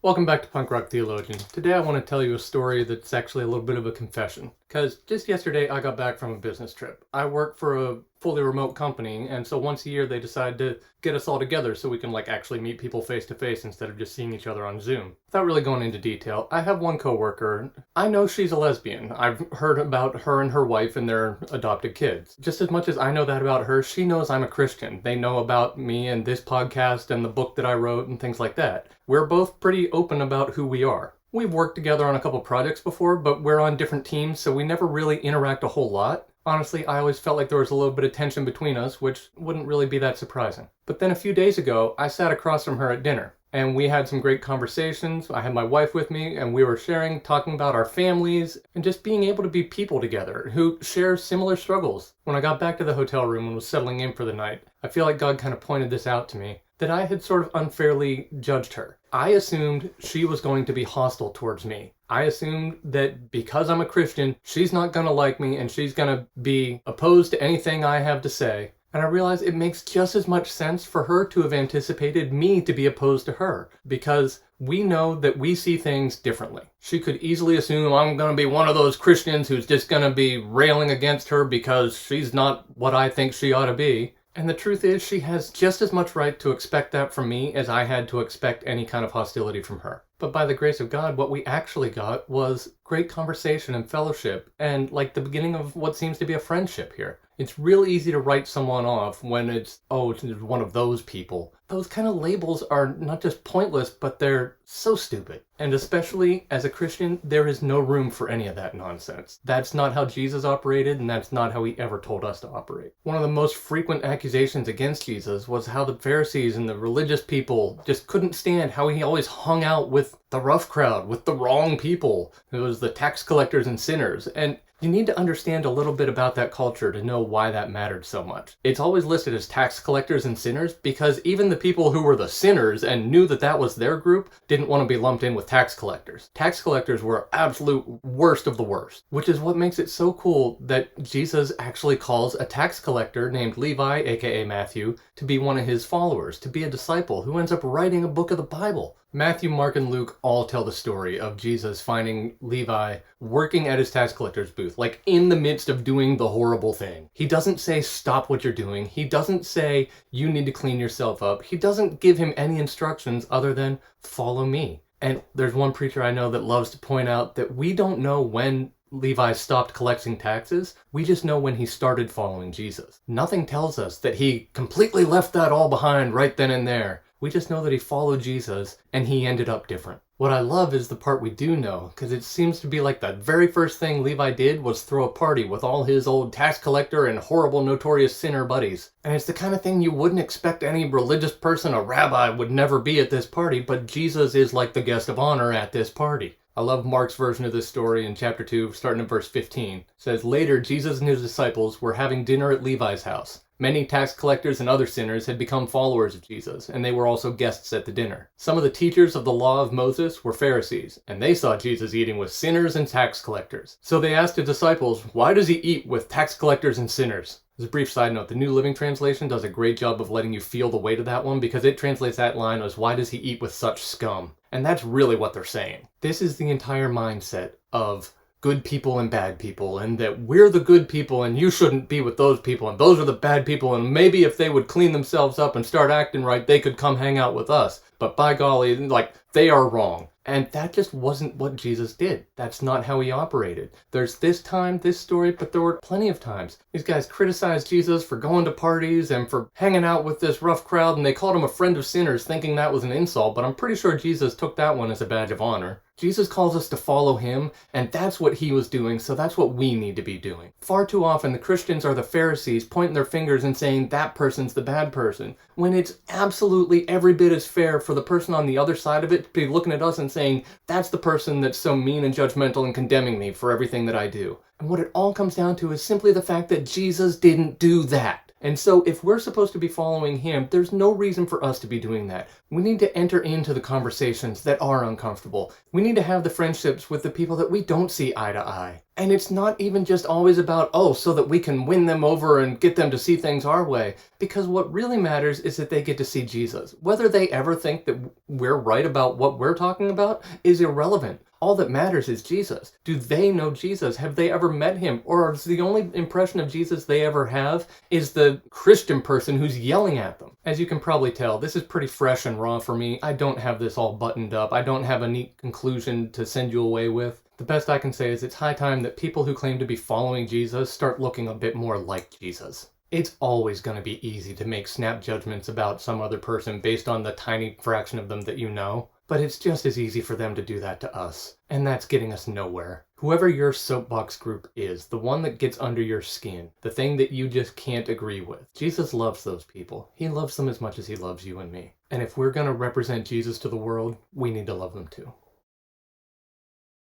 Welcome back to Punk Rock Theologian. Today I want to tell you a story that's actually a little bit of a confession. Because just yesterday I got back from a business trip. I work for a fully remote company, and so once a year they decide to get us all together so we can actually meet people face to face instead of just seeing each other on Zoom. Without really going into detail, I have one coworker. I know she's a lesbian. I've heard about her and her wife and their adopted kids. Just as much as I know that about her, she knows I'm a Christian. They know about me and this podcast and the book that I wrote and things like that. We're both pretty open about who we are. We've worked together on a couple projects before, but we're on different teams, so we never really interact a whole lot. Honestly, I always felt like there was a little bit of tension between us, which wouldn't really be that surprising. But then a few days ago, I sat across from her at dinner, and we had some great conversations. I had my wife with me, and we were talking about our families, and just being able to be people together who share similar struggles. When I got back to the hotel room and was settling in for the night, I feel like God kind of pointed this out to me, that I had sort of unfairly judged her. I assumed she was going to be hostile towards me. I assumed that because I'm a Christian, she's not going to like me and she's going to be opposed to anything I have to say. And I realized it makes just as much sense for her to have anticipated me to be opposed to her, because we know that we see things differently. She could easily assume I'm going to be one of those Christians who's just going to be railing against her because she's not what I think she ought to be. And the truth is, she has just as much right to expect that from me as I had to expect any kind of hostility from her. But by the grace of God, what we actually got was great conversation and fellowship, and the beginning of what seems to be a friendship here. It's real easy to write someone off when it's one of those people. Those kind of labels are not just pointless, but they're so stupid. And especially as a Christian, there is no room for any of that nonsense. That's not how Jesus operated, and that's not how he ever told us to operate. One of the most frequent accusations against Jesus was how the Pharisees and the religious people just couldn't stand how he always hung out with the rough crowd, with the wrong people. It was the tax collectors and sinners. And you need to understand a little bit about that culture to know why that mattered so much. It's always listed as tax collectors and sinners because even the people who were the sinners and knew that that was their group didn't want to be lumped in with tax collectors. Tax collectors were absolute worst of the worst, which is what makes it so cool that Jesus actually calls a tax collector named Levi, aka Matthew, to be one of his followers, to be a disciple who ends up writing a book of the Bible. Matthew, Mark, and Luke all tell the story of Jesus finding Levi working at his tax collector's booth, in the midst of doing the horrible thing. He doesn't say, stop what you're doing. He doesn't say, you need to clean yourself up. He doesn't give him any instructions other than, follow me. And there's one preacher I know that loves to point out that we don't know when Levi stopped collecting taxes. We just know when he started following Jesus. Nothing tells us that he completely left that all behind right then and there. We just know that he followed Jesus and he ended up different. What I love is the part we do know, because it seems to be like the very first thing Levi did was throw a party with all his old tax collector and horrible notorious sinner buddies. And it's the kind of thing you wouldn't expect any religious person, a rabbi, would never be at this party, but Jesus is like the guest of honor at this party. I love Mark's version of this story in chapter 2, starting in verse 15. It says, later, Jesus and his disciples were having dinner at Levi's house. Many tax collectors and other sinners had become followers of Jesus, and they were also guests at the dinner. Some of the teachers of the law of Moses were Pharisees, and they saw Jesus eating with sinners and tax collectors. So they asked his disciples, why does he eat with tax collectors and sinners? As a brief side note, the New Living Translation does a great job of letting you feel the weight of that one because it translates that line as, why does he eat with such scum? And that's really what they're saying. This is the entire mindset of good people and bad people, and that we're the good people and you shouldn't be with those people, and those are the bad people, and maybe if they would clean themselves up and start acting right, they could come hang out with us. But by golly, they are wrong. And that just wasn't what Jesus did. That's not how he operated. There's this time, this story, but there were plenty of times. These guys criticized Jesus for going to parties and for hanging out with this rough crowd, and they called him a friend of sinners thinking that was an insult, but I'm pretty sure Jesus took that one as a badge of honor. Jesus calls us to follow him, and that's what he was doing, so that's what we need to be doing. Far too often, the Christians are the Pharisees pointing their fingers and saying that person's the bad person, when it's absolutely every bit as fair for the person on the other side of it to be looking at us and saying, that's the person that's so mean and judgmental and condemning me for everything that I do. And what it all comes down to is simply the fact that Jesus didn't do that. And so if we're supposed to be following him, there's no reason for us to be doing that. We need to enter into the conversations that are uncomfortable. We need to have the friendships with the people that we don't see eye to eye. And it's not even just always about, oh, so that we can win them over and get them to see things our way. Because what really matters is that they get to see Jesus. Whether they ever think that we're right about what we're talking about is irrelevant. All that matters is Jesus. Do they know Jesus? Have they ever met him? Or is the only impression of Jesus they ever have is the Christian person who's yelling at them? As you can probably tell, this is pretty fresh and raw for me. I don't have this all buttoned up. I don't have a neat conclusion to send you away with. The best I can say is it's high time that people who claim to be following Jesus start looking a bit more like Jesus. It's always going to be easy to make snap judgments about some other person based on the tiny fraction of them that you know, but it's just as easy for them to do that to us, and that's getting us nowhere. Whoever your soapbox group is, the one that gets under your skin, the thing that you just can't agree with, Jesus loves those people. He loves them as much as he loves you and me. And if we're going to represent Jesus to the world, we need to love them too.